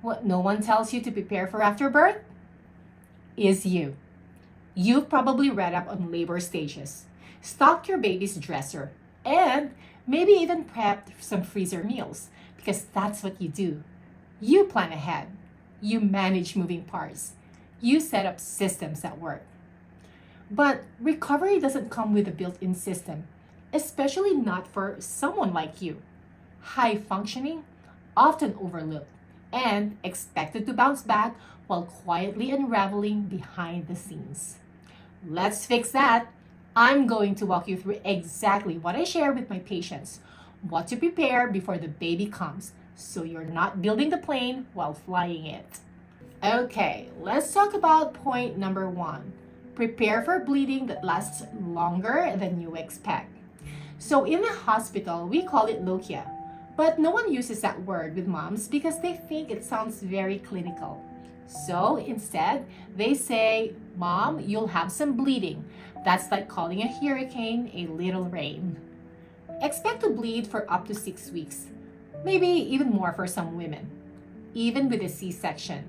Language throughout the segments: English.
What no one tells you to prepare for after birth is you. You've probably read up on labor stages, stocked your baby's dresser, and maybe even prepped some freezer meals because that's what you do. You plan ahead, you manage moving parts, you set up systems that work. But recovery doesn't come with a built in system, especially not for someone like you. High functioning, often overlooked, and expected to bounce back while quietly unraveling behind the scenes. Let's fix that. I'm going to walk you through exactly what I share with my patients, what to prepare before the baby comes, so you're not building the plane while flying it. Okay, let's talk about point number one. Prepare for bleeding that lasts longer than you expect. So in the hospital, we call it lochia, but no one uses that word with moms because they think it sounds very clinical. So instead, they say, Mom, you'll have some bleeding. That's like calling a hurricane a little rain. Expect to bleed for up to 6 weeks, maybe even more for some women, even with a C-section.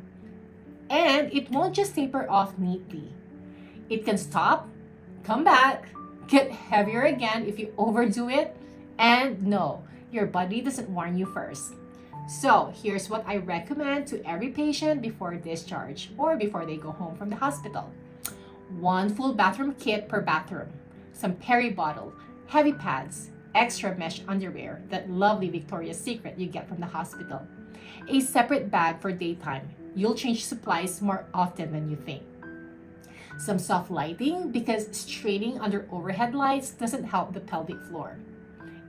And it won't just taper off neatly. It can stop, come back, get heavier again if you overdo it, and no, your body doesn't warn you first. So here's what I recommend to every patient before discharge or before they go home from the hospital. 1 full bathroom kit per bathroom, some peri bottle, heavy pads, extra mesh underwear, that lovely Victoria's Secret you get from the hospital. A separate bag for daytime. You'll change supplies more often than you think. Some soft lighting because straining under overhead lights doesn't help the pelvic floor.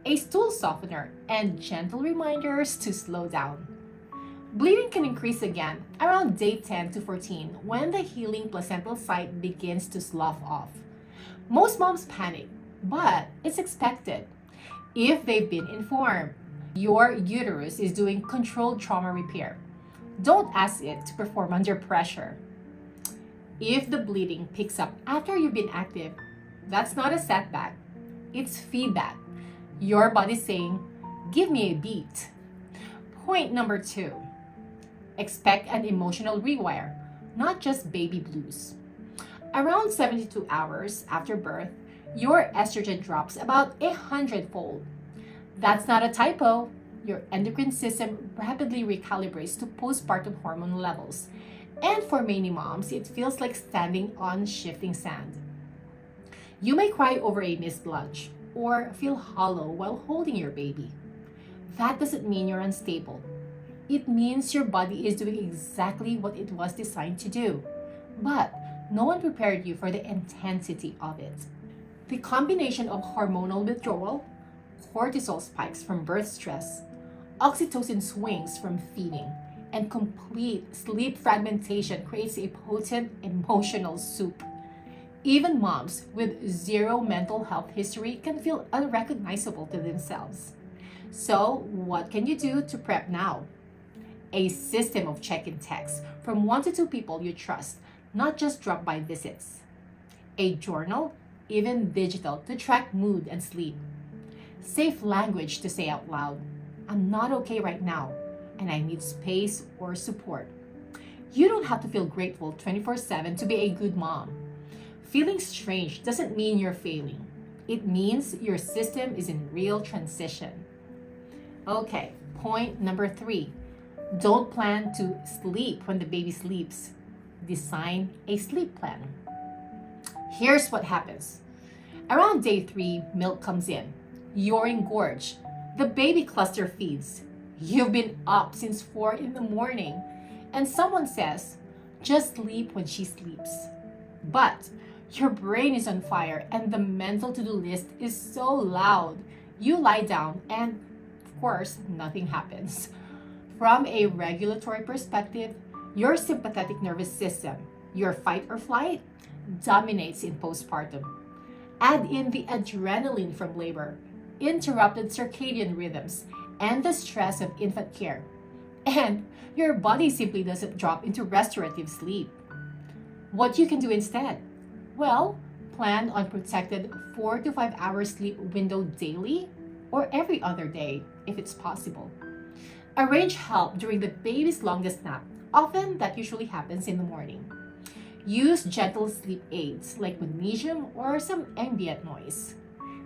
A stool softener and gentle reminders to slow down. Bleeding can increase again around day 10 to 14 when the healing placental site begins to slough off. Most moms panic, but it's expected if they've been informed. Your uterus is doing controlled trauma repair. Don't ask it to perform under pressure. If the bleeding picks up after you've been active, that's not a setback. It's feedback. Your body saying, give me a beat. Point number 2. Expect an emotional rewire, not just baby blues. Around 72 hours after birth, your estrogen drops about 100-fold. That's not a typo. Your endocrine system rapidly recalibrates to postpartum hormone levels. And for many moms, it feels like standing on shifting sand. You may cry over a missed lunch or feel hollow while holding your baby. That doesn't mean you're unstable. It means your body is doing exactly what it was designed to do. But no one prepared you for the intensity of it. The combination of hormonal withdrawal, cortisol spikes from birth stress, oxytocin swings from feeding, and complete sleep fragmentation creates a potent emotional soup. Even moms with zero mental health history can feel unrecognizable to themselves. So, what can you do to prep now? A system of check-in texts from 1 to 2 people you trust, not just drop-by visits. A journal, even digital, to track mood and sleep. Safe language to say out loud, I'm not okay right now, and I need space or support. You don't have to feel grateful 24/7 to be a good mom. Feeling strange doesn't mean you're failing. It means your system is in real transition. Okay, point number 3. Don't plan to sleep when the baby sleeps. Design a sleep plan. Here's what happens. Around day 3, milk comes in. You're engorged. The baby cluster feeds. You've been up since 4 in the morning. And someone says, just sleep when she sleeps. But your brain is on fire and the mental to-do list is so loud. You lie down and, of course, nothing happens. From a regulatory perspective, your sympathetic nervous system, your fight or flight, dominates in postpartum. Add in the adrenaline from labor, interrupted circadian rhythms, and the stress of infant care. And your body simply doesn't drop into restorative sleep. What you can do instead? Well, plan on protected 4 to 5 hour sleep window daily or every other day if it's possible. Arrange help during the baby's longest nap. Often that usually happens in the morning. Use gentle sleep aids like magnesium or some ambient noise.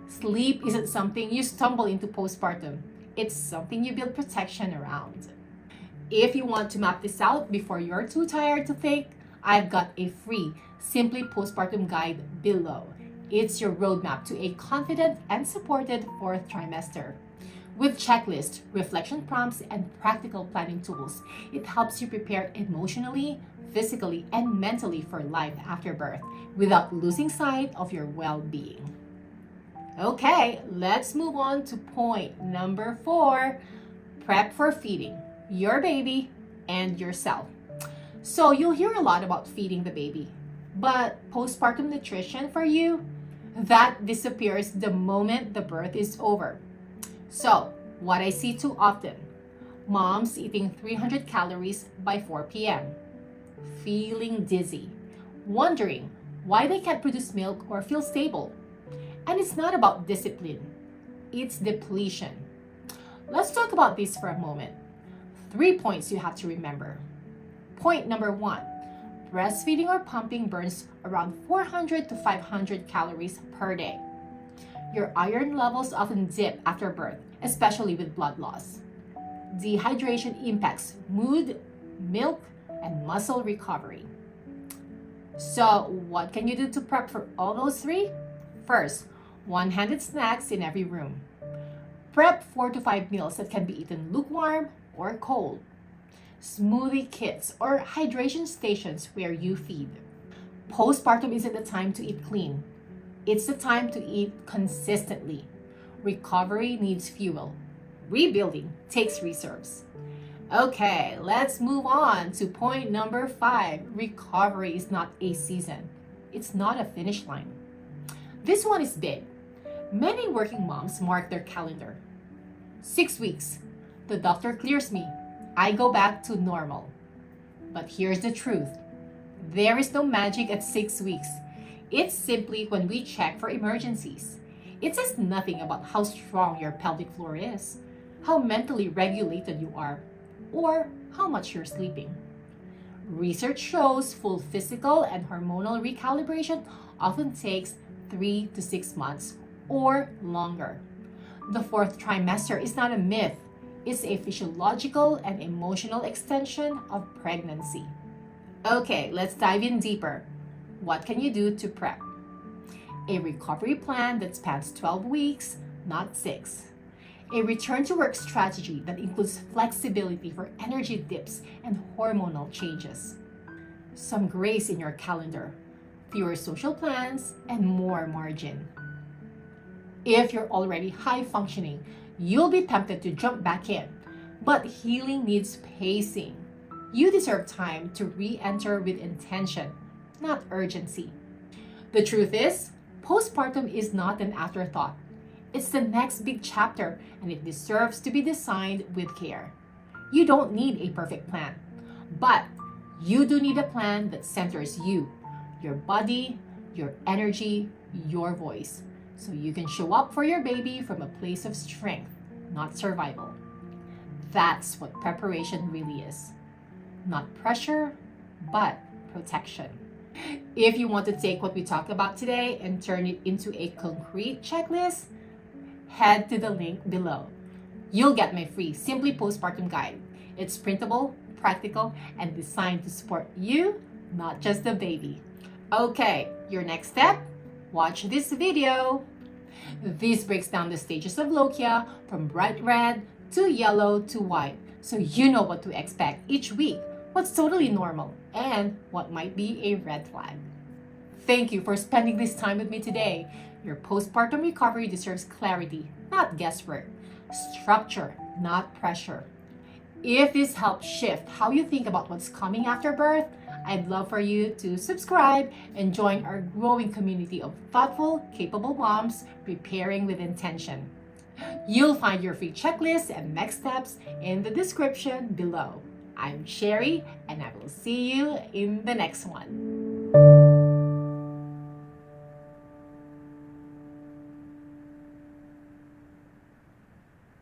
Sleep isn't something you stumble into postpartum. It's something you build protection around. If you want to map this out before you're too tired to think, I've got a free Simply Postpartum guide below. It's your roadmap to a confident and supported fourth trimester. With checklists, reflection prompts, and practical planning tools, it helps you prepare emotionally, physically, and mentally for life after birth without losing sight of your well-being. Okay, let's move on to point number 4. Prep for feeding your baby and yourself. So you'll hear a lot about feeding the baby, but postpartum nutrition for you, that disappears the moment the birth is over. So, what I see too often, moms eating 300 calories by 4 p.m., feeling dizzy, wondering why they can't produce milk or feel stable. And it's not about discipline, it's depletion. Let's talk about this for a moment. 3 points you have to remember. Point number 1, breastfeeding or pumping burns around 400 to 500 calories per day. Your iron levels often dip after birth, especially with blood loss. Dehydration impacts mood, milk, and muscle recovery. So, what can you do to prep for all those 3? First, one-handed snacks in every room. Prep 4 to 5 meals that can be eaten lukewarm or cold. Smoothie kits or hydration stations where you feed. Postpartum isn't the time to eat clean. It's the time to eat consistently. Recovery needs fuel. Rebuilding takes reserves. Okay, let's move on to point number 5. Recovery is not a season. It's not a finish line. This one is big. Many working moms mark their calendar. 6 weeks. The doctor clears me. I go back to normal. But here's the truth. There is no magic at 6 weeks. It's simply when we check for emergencies. It says nothing about how strong your pelvic floor is, how mentally regulated you are, or how much you're sleeping. Research shows full physical and hormonal recalibration often takes 3 to 6 months or longer. The fourth trimester is not a myth. It's a physiological and emotional extension of pregnancy. Okay, let's dive in deeper. What can you do to prep? A recovery plan that spans 12 weeks, not 6. A return to work strategy that includes flexibility for energy dips and hormonal changes. Some grace in your calendar, fewer social plans, and more margin. If you're already high functioning, you'll be tempted to jump back in. But healing needs pacing. You deserve time to re-enter with intention, not urgency. The truth is, postpartum is not an afterthought. It's the next big chapter, and it deserves to be designed with care. You don't need a perfect plan, but you do need a plan that centers you, your body, your energy, your voice, so you can show up for your baby from a place of strength, not survival. That's what preparation really is. Not pressure, but protection. If you want to take what we talked about today and turn it into a concrete checklist, head to the link below. You'll get my free Simply Postpartum guide. It's printable, practical, and designed to support you, not just the baby. Okay, your next step? Watch this video. This breaks down the stages of lochia from bright red to yellow to white, so you know what to expect each week, what's totally normal, and what might be a red flag. Thank you for spending this time with me today. Your postpartum recovery deserves clarity, not guesswork. Structure, not pressure. If this helps shift how you think about what's coming after birth, I'd love for you to subscribe and join our growing community of thoughtful, capable moms preparing with intention. You'll find your free checklist and next steps in the description below. I'm Sherry, and I will see you in the next one.